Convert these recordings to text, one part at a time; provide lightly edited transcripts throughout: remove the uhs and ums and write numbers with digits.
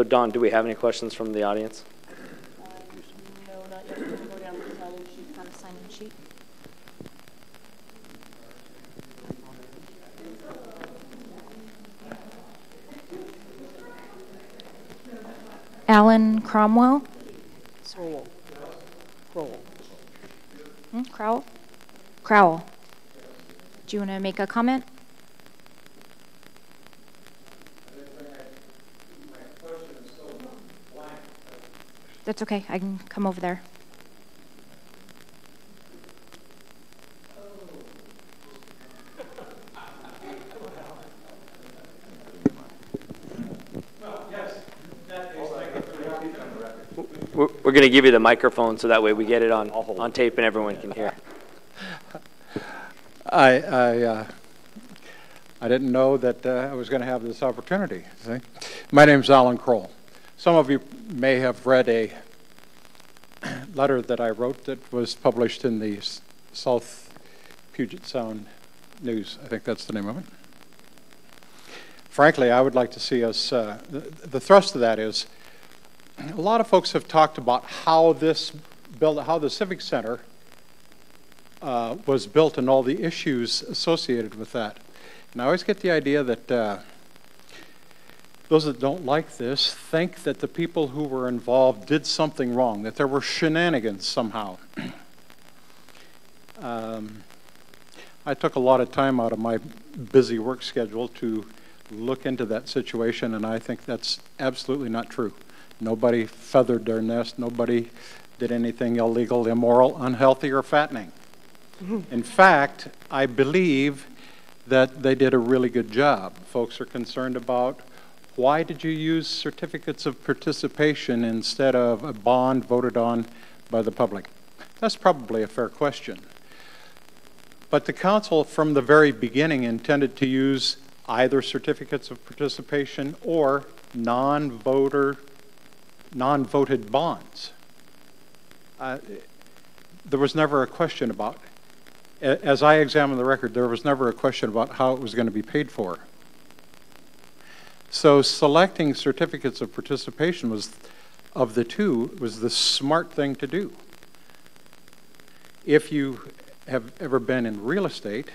So Dawn, do we have any questions from the audience? No, not yet. We'll go down to the sign-in sheet. Got a sign-in sheet. Allan Cromwell? Crowell. Crowell. Crowell? Crowell. Do you want to make a comment? That's okay. I can come over there. We're going to give you the microphone so that way we get it on tape and everyone can hear. I didn't know that I was going to have this opportunity. See? My name is Allan Crowell. Some of you may have read a letter that I wrote that was published in the South Puget Sound News. I think that's the name of it. Frankly, I would like to see us, the thrust of that is, a lot of folks have talked about how the Civic Center was built and all the issues associated with that. And I always get the idea that those that don't like this think that the people who were involved did something wrong, that there were shenanigans somehow. I took a lot of time out of my busy work schedule to look into that situation, and I think that's absolutely not true. Nobody feathered their nest. Nobody did anything illegal, immoral, unhealthy, or fattening. In fact, I believe that they did a really good job. Folks are concerned about why did you use certificates of participation instead of a bond voted on by the public? That's probably a fair question. But the council from the very beginning intended to use either certificates of participation or non-voted bonds. There was never a question about, as I examined the record, there was never a question about how it was going to be paid for. So selecting certificates of participation was, of the two, was the smart thing to do. If you have ever been in real estate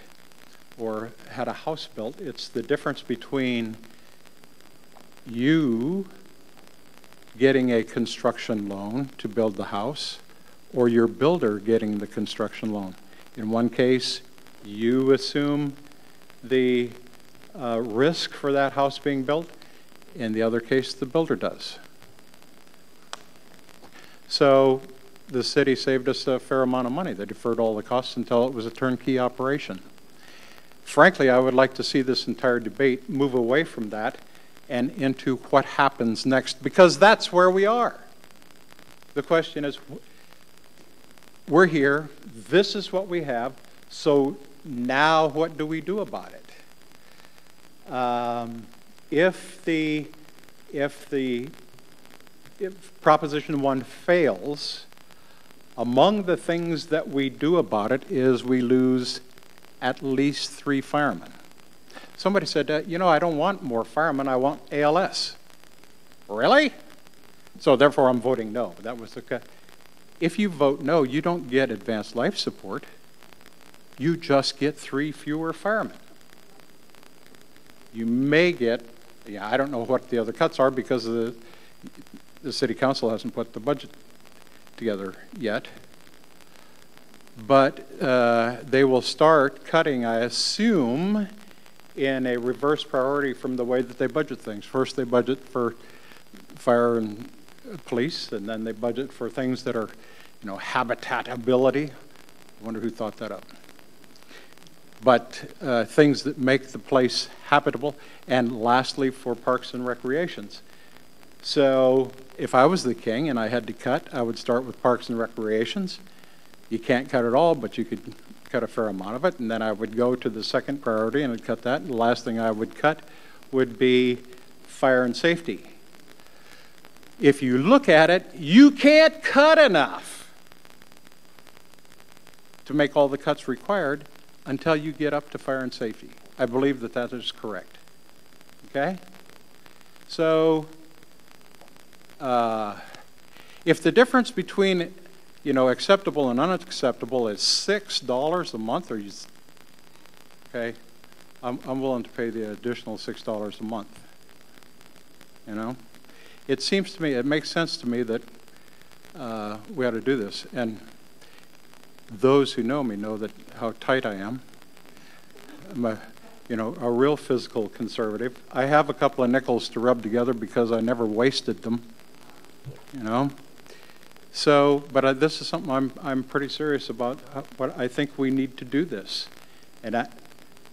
or had a house built, it's the difference between you getting a construction loan to build the house or your builder getting the construction loan. In one case, you assume the risk for that house being built. In the other case, the builder does. So the city saved us a fair amount of money. They deferred all the costs until it was a turnkey operation. Frankly, I would like to see this entire debate move away from that and into what happens next, because that's where we are. The question is, we're here, this is what we have, so now what do we do about it? If Proposition 1 fails, among the things that we do about it is we lose at least 3 firemen. Somebody said, you know, I don't want more firemen, I want ALS. Really? So therefore I'm voting no. That was the. If you vote no, you don't get advanced life support. You just get 3 fewer firemen. You may get, I don't know what the other cuts are because the city council hasn't put the budget together yet. But they will start cutting, I assume, in a reverse priority from the way that they budget things. First they budget for fire and police, and then they budget for things that are, habitatability. I wonder who thought that up. But things that make the place habitable, and lastly for parks and recreations. So if I was the king and I had to cut, I would start with parks and recreations. You can't cut it all, but you could cut a fair amount of it, and then I would go to the second priority and I'd cut that, and the last thing I would cut would be fire and safety. If you look at it, you can't cut enough to make all the cuts required until you get up to fire and safety. I believe that that is correct. Okay? So If the difference between, you know, acceptable and unacceptable is $6 a month, or okay, I'm willing to pay the additional $6 a month. You know, it seems to me, it makes sense to me that we ought to do this. And those who know me know that how tight I am. I'm a real physical conservative. I have a couple of nickels to rub together because I never wasted them. You know. So, but this is something I'm pretty serious about. What I think we need to do this, and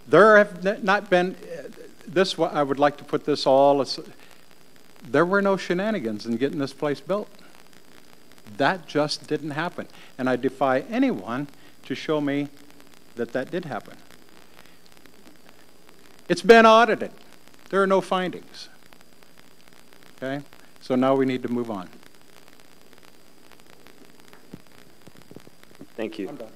there have not been this. I would like to put this all as there were no shenanigans in getting this place built. That just didn't happen, and I defy anyone to show me that that did happen. It's been audited. There are no findings. Okay, so now we need to move on. Thank you. I'm done.